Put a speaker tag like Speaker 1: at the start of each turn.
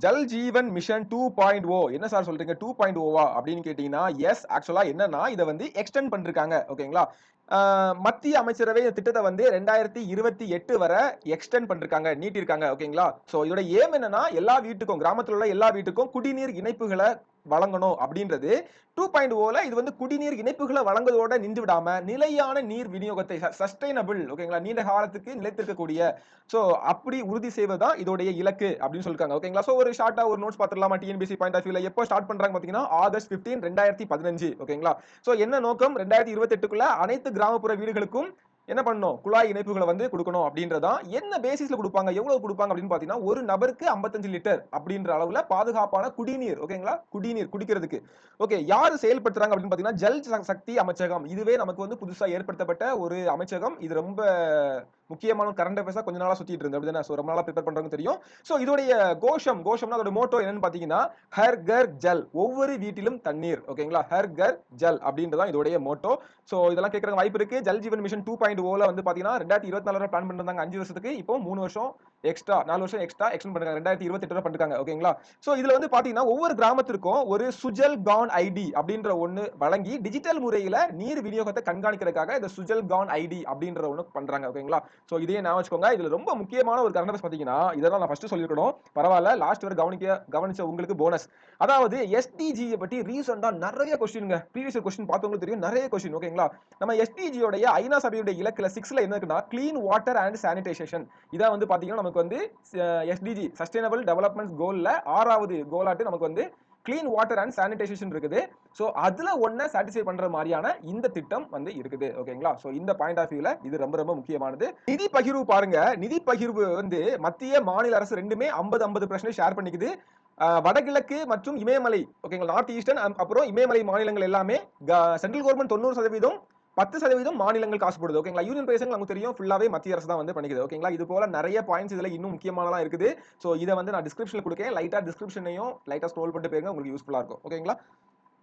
Speaker 1: Jal Jeevan mission 2.0 என்ன sir சொல்றீங்க 2.0வா அப்படின்னு கேட்டீங்கன்னா எஸ் ஆக்சுவலா என்னன்னா இதை வந்து எக்ஸ்டெண்ட் பண்ணிருக்காங்க ஓகேங்களா. மத்திய அமைச்சரவை இந்த திட்டத்தை வந்து 2028 வரை எக்ஸ்டெண்ட் பண்ணிருக்காங்க நீட்டிருக்காங்க ஓகேங்களா. சோ இதோட ஏம் என்னன்னா எல்லா வீட்டுக்கும் கிராமத்துல உள்ள எல்லா வீட்டுக்கும் குடிநீர் இணைப்புகளை வழங்கணும் அப்படின்றது 2.0ல இது வந்து குடிநீர் இணைப்புகளை வழங்குவதோட நின்று விடாம நிலையான நீர் விநியோகத்தை சஸ்டைனபிள் ஓகேங்களா நீண்ட காலத்துக்கு நிலைத்திருக்கக்கூடிய சோ அப்படி உறுதி செய்வதுதான் இதோடைய இலக்கு அப்படின்னு சொல்லிருக்காங்க ஓகேங்களா. சோ ஒரு ஷார்ட்டா ஒரு நோட்ஸ் பாத்துடலாமா டிஎன்பிஎஸ்சி பாயிண்ட் ஆஃப் வியூல எப்போ ஸ்டார்ட் பண்றாங்க பாத்தீங்கன்னா ஆகஸ்ட் 15 2015 ஓகேங்களா. சோ என்ன நோக்கம் 2028க்குள்ள அனைத்து கிராமப்புற வீடுகளுக்கும் என்ன பண்ணணும் குழாய் இணைப்புகளை வந்து கொடுக்கணும் அப்படின்றதான். என்ன பேசிஸ்ல கொடுப்பாங்க எவ்வளவு கொடுப்பாங்க அப்படின்னு பாத்தீங்கன்னா ஒரு நபருக்கு 55 லிட்டர் அப்படின்ற அளவுல பாதுகாப்பான குடிநீர் ஓகேங்களா குடிநீர் குடிக்கிறதுக்கு. ஓகே யாரு செயல்படுத்துறாங்க அப்படின்னு பாத்தீங்கன்னா ஜல் சக்தி அமைச்சகம். இதுவே நமக்கு வந்து புதுசா ஏற்படுத்தப்பட்ட ஒரு அமைச்சகம். இது ரொம்ப முக்கியமான கரண்ட் அஃபேர்ஸா கொஞ்ச நாளா சுத்திட்டு இருந்து அப்படிதானே. சோ ரொம்ப நாளா ப்ரிப்பேர் பண்றவங்க தெரியும். சோ இதோடைய கோஷம்னா அதோட மோட்டோ என்னன்னு பாத்தீங்கன்னா ஹர் கர் ஜல் ஒவ்வொரு வீட்டிலும் தண்ணீர் ஓகேங்களா. ஹர் கர் ஜல் அப்படின்றதான் இதோடைய மோட்டோ. சோ இதெல்லாம் கேட்கற வாய்ப்பு இருக்கு. ஜல் ஜீவன் மிஷன் 2.0ல வந்து பாத்தீங்கன்னா 2024 பிளான் பண்ணிருந்தாங்க 5 வருஷத்துக்கு. இப்போ 3 வருஷம் எக்ஸ்ட்ரா 4 வருஷம் எக்ஸ்ட்ரா எக்ஸ்டெண்ட் பண்ணிருக்காங்க 2028 பண்ணிருக்காங்க ஓகேங்களா. சோ இதுல வந்து பாத்தீங்கன்னா ஒவ்வொரு கிராமத்திற்கும் ஒரு சுஜல் கான் ஐடி அப்படின்ற ஒண்ணு வழங்கி டிஜிட்டல் முறையில நீர் விநியோகத்தை கண்காணிக்கிறதுக்காக இந்த சுஜல் கான் ஐடி அப்படின்ற ஒண்ணு பண்றாங்க ஓகேங்களா. சோ இதையே ஞாபகம் வச்சுக்கோங்க. இதுல ரொம்ப முக்கியமான ஒரு கரண்ட் அஃபேர்ஸ் பாத்தீங்கன்னா இதெல்லாம் நான் ஃபர்ஸ்ட் சொல்லிருக்கணும் பரவாயில்ல லாஸ்ட் வரை கவனிச்ச உங்களுக்கு போனஸ். அதாவது எஸ்டிஜி பத்தி ரீசெண்டா நிறைய கொஸ்டின்ங்க ப்ரீவியஸ் கொஸ்டின் பார்த்தவங்களுக்கு தெரியும் நிறைய கொஸ்டின் ஓகேங்களா. நம்ம எஸ்டிஜி உடைய ஐநா சபையுடைய இலக்குல 6ல என்ன இருக்குன்னா கிளீன் வாட்டர் அண்ட் சானிடைசேஷன். இதான் வந்து பாத்தீங்கன்னா நமக்கு வந்து எஸ்டிஜி சஸ்டைனபிள் டெவலப்மெண்ட் கோல்ல 6வது கோலாட்டு நமக்கு வந்து கிளீன் வாட்டர் அண்ட் சானிடைசேஷன் இருக்குது. சோ அதுல ஒண்ண சாட்டிஸ்ஃபை பண்ற மாதிரியான இந்த திட்டம் வந்து இருக்குது ஓகேங்களா. சோ இந்த பாயிண்ட் ஆஃப் வியூல இது ரொம்ப ரொம்ப முக்கியமானது. நிதி பகிர்வு பாருங்க. நிதி பகிர்வு வந்து மத்திய மாநில அரசு ரெண்டுமே 50-50% ஷேர் பண்ணிக்குது. வடகிழக்கு மற்றும் இமயமலை ஓகேங்களா நார்த் ஈஸ்டர்ன் அப்புறம் இமயமலை மாநிலங்கள் எல்லாமே சென்ட்ரல் கவர்மெண்ட் 90%, 10% மாநிலங்கள் காசு போடுது ஓகேங்களா. யூனியன் பிரதேசங்கள் நமக்கு தெரியும் ஃபுல்லாவே மத்திய அரசு தான் வந்து பண்ணிக்குது ஓகேங்களா. இது போல நிறைய பாயிண்ட்ஸ் இதுல இன்னும் முக்கியமானலாம் இருக்குது. சோ இதை வந்து நான் டிஸ்கிரிப்ஷன்ல கொடுக்கேன். லைட்டா டிஸ்கிரிப்ஷனையும் லைட்டா ஸ்க்ரோல் பண்ணிட்டு போயிருங்க உங்களுக்கு யூஸ்ஃபுல்லா இருக்கும் ஓகேங்களா.